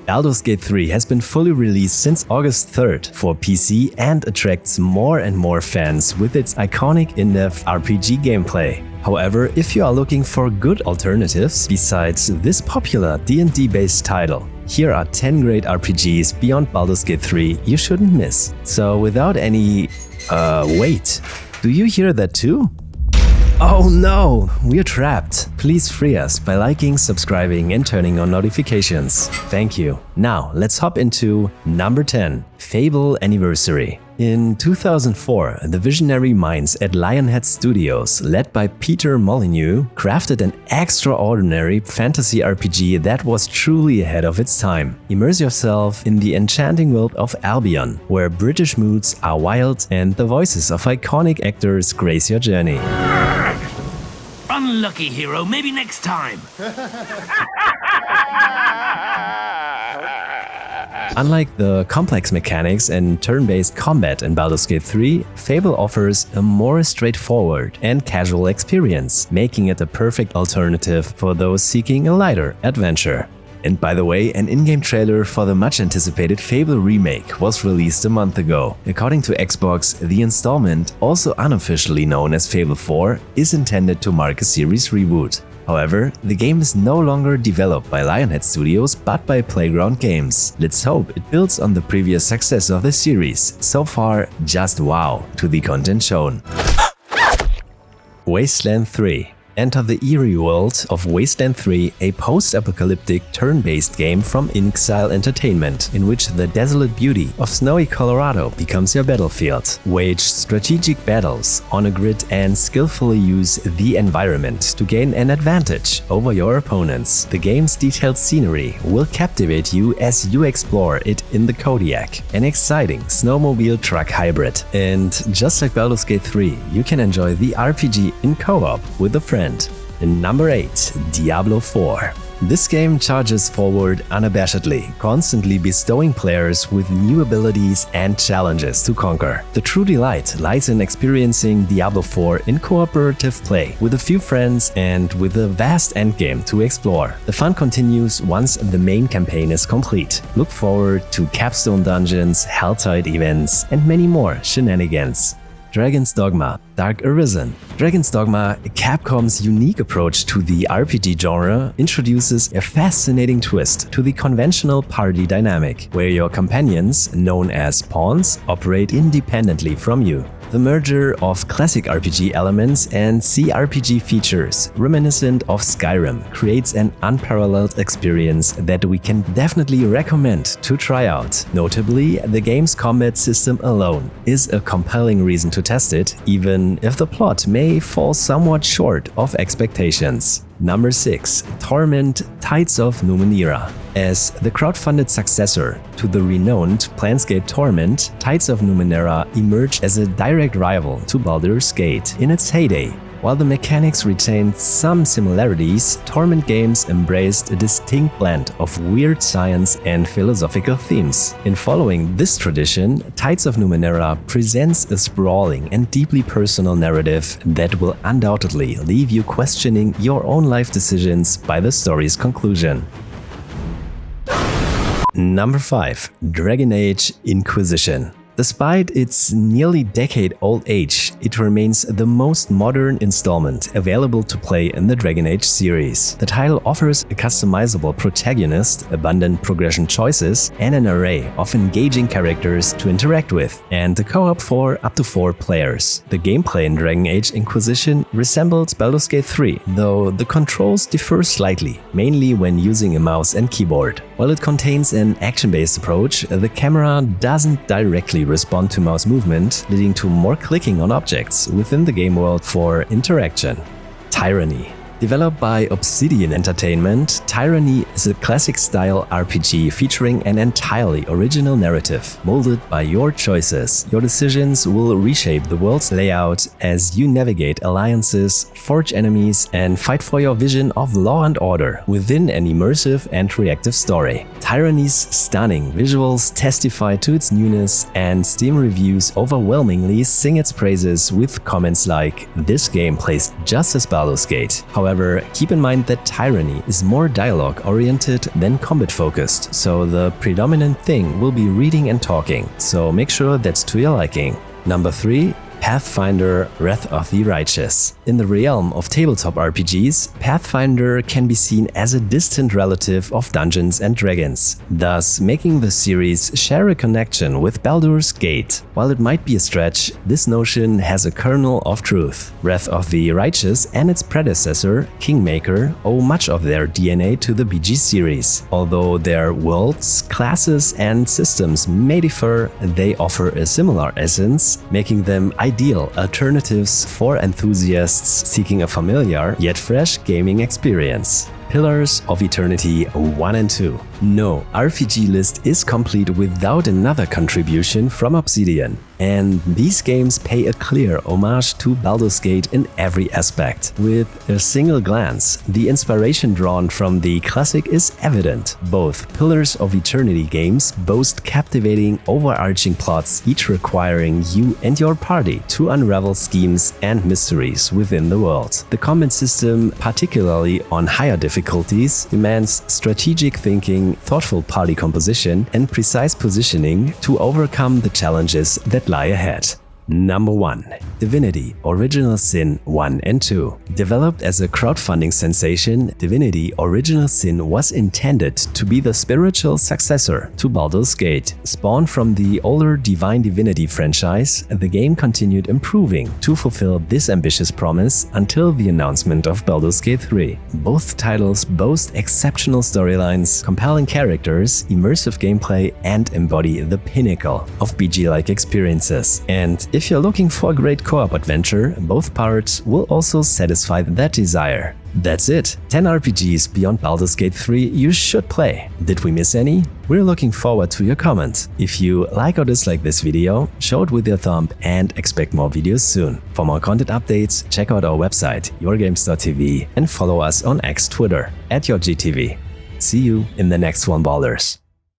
Baldur's Gate 3 has been fully released since August 3rd for PC and attracts more and more fans with its iconic in-depth RPG gameplay. However, if you are looking for good alternatives besides this popular D&D based title, here are 10 great RPGs beyond Baldur's Gate 3 you shouldn't miss. So without any... wait, do you hear that too? Oh no, we're trapped. Please free us by liking, subscribing and turning on notifications. Thank you. Now let's hop into number 10, Fable Anniversary. In 2004, the visionary minds at Lionhead Studios, led by Peter Molyneux, crafted an extraordinary fantasy RPG that was truly ahead of its time. Immerse yourself in the enchanting world of Albion, where British moods are wild and the voices of iconic actors grace your journey. Unlucky hero, maybe next time. Unlike the complex mechanics and turn-based combat in Baldur's Gate 3, Fable offers a more straightforward and casual experience, making it a perfect alternative for those seeking a lighter adventure. And by the way, an in-game trailer for the much-anticipated Fable remake was released a month ago. According to Xbox, the installment, also unofficially known as Fable 4, is intended to mark a series reboot. However, the game is no longer developed by Lionhead Studios but by Playground Games. Let's hope it builds on the previous success of the series. So far, just wow to the content shown. Wasteland 3. Enter the eerie world of Wasteland 3, a post-apocalyptic turn-based game from Inxile Entertainment, in which the desolate beauty of snowy Colorado becomes your battlefield. Wage strategic battles on a grid and skillfully use the environment to gain an advantage over your opponents. The game's detailed scenery will captivate you as you explore it in the Kodiak, an exciting snowmobile truck hybrid. And just like Baldur's Gate 3, you can enjoy the RPG in co-op with a friend. And number 8, Diablo 4. This game charges forward unabashedly, constantly bestowing players with new abilities and challenges to conquer. The true delight lies in experiencing Diablo 4 in cooperative play with a few friends and with a vast endgame to explore. The fun continues once the main campaign is complete. Look forward to capstone dungeons, Helltide events, and many more shenanigans. Dragon's Dogma Dark Arisen. Dragon's Dogma, Capcom's unique approach to the RPG genre, introduces a fascinating twist to the conventional party dynamic, where your companions, known as pawns, operate independently from you. The merger of classic RPG elements and CRPG features, reminiscent of Skyrim, creates an unparalleled experience that we can definitely recommend to try out. Notably, the game's combat system alone is a compelling reason to test it, even if the plot may fall somewhat short of expectations. Number 6. Torment Tides of Numenera. As the crowdfunded successor to the renowned Planescape Torment, Tides of Numenera emerged as a direct rival to Baldur's Gate in its heyday. While the mechanics retained some similarities, Torment games embraced a distinct blend of weird science and philosophical themes. In following this tradition, Tides of Numenera presents a sprawling and deeply personal narrative that will undoubtedly leave you questioning your own life decisions by the story's conclusion. Number 5. Dragon Age Inquisition. Despite its nearly decade-old age, it remains the most modern installment available to play in the Dragon Age series. The title offers a customizable protagonist, abundant progression choices, and an array of engaging characters to interact with, and a co-op for up to 4 players. The gameplay in Dragon Age Inquisition resembles Baldur's Gate 3, though the controls differ slightly, mainly when using a mouse and keyboard. While it contains an action-based approach, the camera doesn't directly respond to mouse movement, leading to more clicking on objects within the game world for interaction. Tyranny. Developed by Obsidian Entertainment, Tyranny is a classic-style RPG featuring an entirely original narrative, molded by your choices. Your decisions will reshape the world's layout as you navigate alliances, forge enemies, and fight for your vision of law and order within an immersive and reactive story. Tyranny's stunning visuals testify to its newness, and Steam reviews overwhelmingly sing its praises with comments like, "This game plays just as Baldur's Gate." However, However, keep in mind that Tyranny is more dialogue-oriented than combat-focused, so the predominant thing will be reading and talking, so make sure that's to your liking. Number 3. Pathfinder: Wrath of the Righteous. In the realm of tabletop RPGs, Pathfinder can be seen as a distant relative of Dungeons & Dragons, thus making the series share a connection with Baldur's Gate. While it might be a stretch, this notion has a kernel of truth. Wrath of the Righteous and its predecessor, Kingmaker, owe much of their DNA to the BG series. Although their worlds, classes, and systems may differ, they offer a similar essence, making them ideal alternatives for enthusiasts seeking a familiar yet fresh gaming experience. Pillars of Eternity 1 and 2. No RPG list is complete without another contribution from Obsidian, and these games pay a clear homage to Baldur's Gate in every aspect. With a single glance, the inspiration drawn from the classic is evident. Both Pillars of Eternity games boast captivating, overarching plots, each requiring you and your party to unravel schemes and mysteries within the world. The combat system, particularly on higher difficulties, demands strategic thinking, thoughtful party composition, and precise positioning to overcome the challenges that lie ahead. Number 1. Divinity: Original Sin 1 and 2. Developed as a crowdfunding sensation, Divinity: Original Sin was intended to be the spiritual successor to Baldur's Gate. Spawned from the older Divine Divinity franchise, the game continued improving to fulfill this ambitious promise until the announcement of Baldur's Gate 3. Both titles boast exceptional storylines, compelling characters, immersive gameplay, and embody the pinnacle of BG-like experiences. And if you're looking for a great co-op adventure, both parts will also satisfy that desire. That's it. 10 RPGs beyond Baldur's Gate 3 you should play. Did we miss any? We're looking forward to your comments. If you like or dislike this video, show it with your thumb and expect more videos soon. For more content updates, check out our website, yourgames.tv, and follow us on X Twitter @yourgtv. See you in the next one, Baldurs.